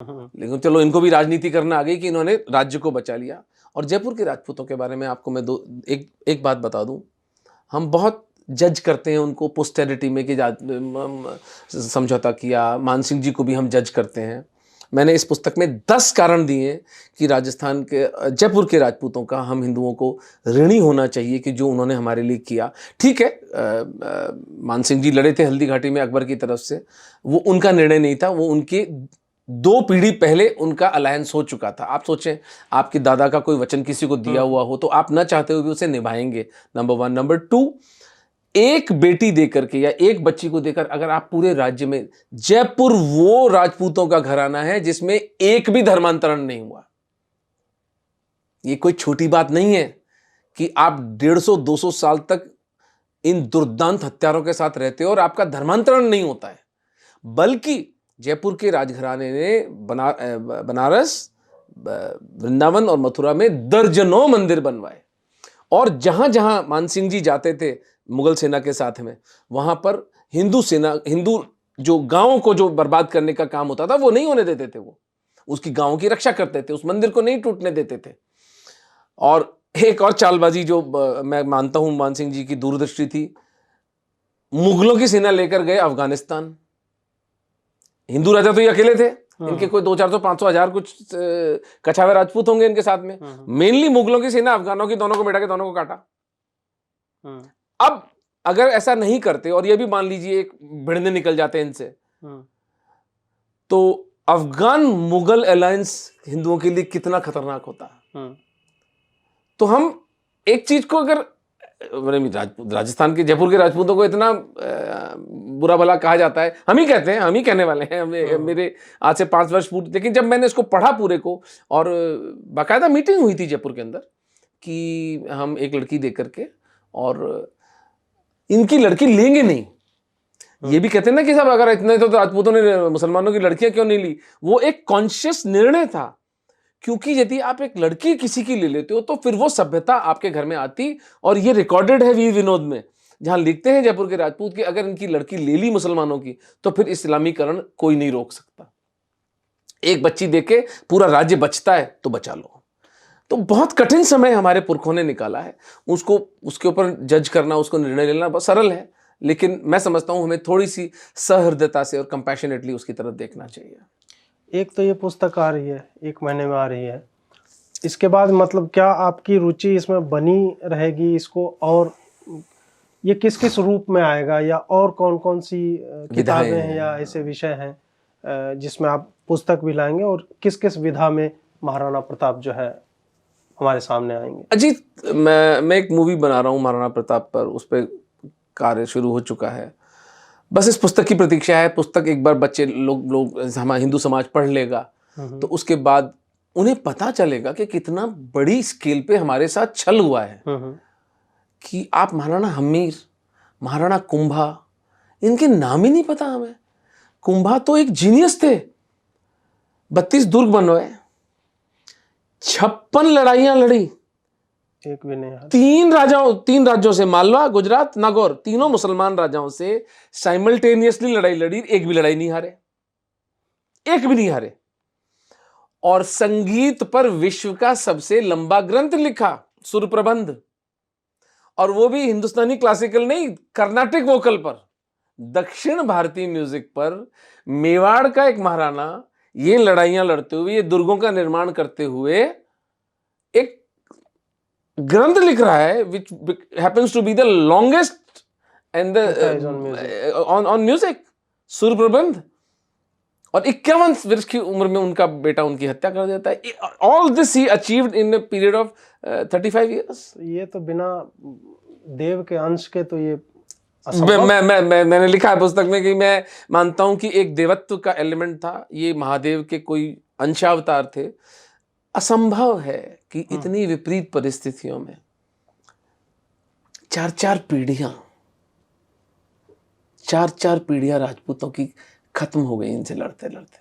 लेकिन चलो इनको भी राजनीति करना आ गई कि इन्होंने राज्य को बचा लिया। और जयपुर के राजपूतों के बारे में आपको मैं एक बात बता दूं, हम बहुत जज करते हैं उनको पोस्टेरिटी में कि समझौता किया। मान सिंह जी को भी हम जज करते हैं। मैंने इस पुस्तक में 10 कारण दिए कि राजस्थान के जयपुर के राजपूतों का हम हिंदुओं को ऋणी होना चाहिए कि जो उन्होंने हमारे लिए किया। ठीक है, मान सिंह जी लड़े थे हल्दी घाटी में अकबर की तरफ से, वो उनका निर्णय नहीं था, वो उनके 2 पीढ़ी पहले उनका अलायंस हो चुका था। आप सोचें, आपके दादा का कोई वचन किसी को दिया हुआ हो तो आप न चाहते हुए भी उसे निभाएंगे, नंबर 1। नंबर 2, एक बेटी देकर के या एक बच्ची को देकर अगर आप पूरे राज्य में, जयपुर वो राजपूतों का घराना है जिसमें एक भी धर्मांतरण नहीं हुआ। ये कोई छोटी बात नहीं है कि आप 150-200 साल तक इन दुर्दांत हत्यारों के साथ रहते हो और आपका धर्मांतरण नहीं होता है। बल्कि जयपुर के राजघराने ने बनारस, वृंदावन और मथुरा में दर्जनों मंदिर बनवाए। और जहां जहां मान सिंह जी जाते थे मुगल सेना के साथ में, वहां पर हिंदू जो गांवों को जो बर्बाद करने का काम होता था वो नहीं होने देते थे। वो उसकी गांवों की रक्षा करते थे, उस मंदिर को नहीं टूटने देते थे। और एक और चालबाजी जो मैं मानता हूं मान सिंह जी की दूरदृष्टि थी, मुगलों की सेना लेकर गए अफगानिस्तान। हिंदू राजा तो ये अकेले थे, इनके कोई 200-400-500 हजार कुछ कछावे राजपूत होंगे इनके साथ में। मेनली मुगलों की सेना अफगानों की दोनों को बैठा के दोनों को काटा। अब अगर ऐसा नहीं करते और ये भी मान लीजिए एक भिड़ने निकल जाते इनसे, तो अफगान मुगल अलायंस हिंदुओं के लिए कितना खतरनाक होता। तो हम एक चीज को अगर राजस्थान के जयपुर के राजपूतों को इतना बुरा भला कहा जाता है, हम ही कहते हैं, हम ही कहने वाले हैं। मेरे आज से 5 वर्ष पूर्व, लेकिन जब मैंने इसको पढ़ा पूरे को, और बाकायदा मीटिंग हुई थी जयपुर के अंदर कि हम एक लड़की दे करके और इनकी लड़की लेंगे नहीं। ये भी कहते हैं ना कि साहब अगर इतने तो राजपूतों ने मुसलमानों की लड़कियां क्यों नहीं ली। वो एक कॉन्शियस निर्णय था, क्योंकि यदि आप एक लड़की किसी की ले लेते हो तो फिर वो सभ्यता आपके घर में आती। और ये रिकॉर्डेड है वीर विनोद में, जहां लिखते हैं जयपुर के राजपूत कि अगर इनकी लड़की ले ली मुसलमानों की तो फिर इस्लामीकरण कोई नहीं रोक सकता। एक बच्ची देके पूरा राज्य बचता है तो बचा लो। तो बहुत कठिन समय हमारे पुरखों ने निकाला है। उसको उसके ऊपर जज करना, उसको निर्णय लेना बहुत सरल है, लेकिन मैं समझता हूं हमें थोड़ी सी सहृदयता से और कंपैशनेटली उसकी तरफ देखना चाहिए। एक तो ये पुस्तक आ रही है, 1 महीने में आ रही है, इसके बाद मतलब क्या आपकी रुचि इसमें बनी रहेगी इसको, और ये किस किस रूप में आएगा, या और कौन कौन सी किताबें हैं या ऐसे विषय हैं जिसमें आप पुस्तक भी लाएंगे, और किस किस विधा में महाराणा प्रताप जो है हमारे सामने आएंगे? अजीत, मैं एक मूवी बना रहा हूँ महाराणा प्रताप पर, उस पर कार्य शुरू हो चुका है। बस इस पुस्तक की प्रतीक्षा है। पुस्तक एक बार बच्चे लोग हमारा हिंदू समाज पढ़ लेगा तो उसके बाद उन्हें पता चलेगा कि कितना बड़ी स्केल पे हमारे साथ छल हुआ है। कि आप महाराणा हमीर, महाराणा कुंभा, इनके नाम ही नहीं पता हमें। कुंभा तो एक जीनियस थे, 32 दुर्ग बनवाए, 56 लड़ाइयां लड़ी, एक भी नहीं। 3 राज्यों से, मालवा, गुजरात, नागौर, तीनों मुसलमान राजाओं से साइमल्टेनियसली लड़ाई लड़ी, एक भी लड़ाई नहीं हारे, एक भी नहीं हारे। और संगीत पर विश्व का सबसे लंबा ग्रंथ लिखा, सुर प्रबंध, और वो भी हिंदुस्तानी क्लासिकल नहीं, कर्नाटिक वोकल पर, दक्षिण भारतीय म्यूजिक पर। मेवाड़ का एक महाराणा ये लड़ाइयां लड़ते हुए, ये दुर्गों का निर्माण करते हुए एक ग्रंथ लिख रहा है, which happens to be the longest and the on music, सुर प्रबंध। और 51 वर्ष की उम्र में उनका बेटा उनकी हत्या कर देता है। All this he achieved in a period of 35 years। ये तो बिना देव के अंश के तो ये मैंने लिखा है पुस्तक में कि मैं मानता हूं कि एक देवत्व का एलिमेंट था, ये महादेव के कोई अंशावतार थे। असंभव है कि इतनी विपरीत परिस्थितियों में 4-4 पीढ़ियां राजपूतों की खत्म हो गई इनसे लड़ते लड़ते।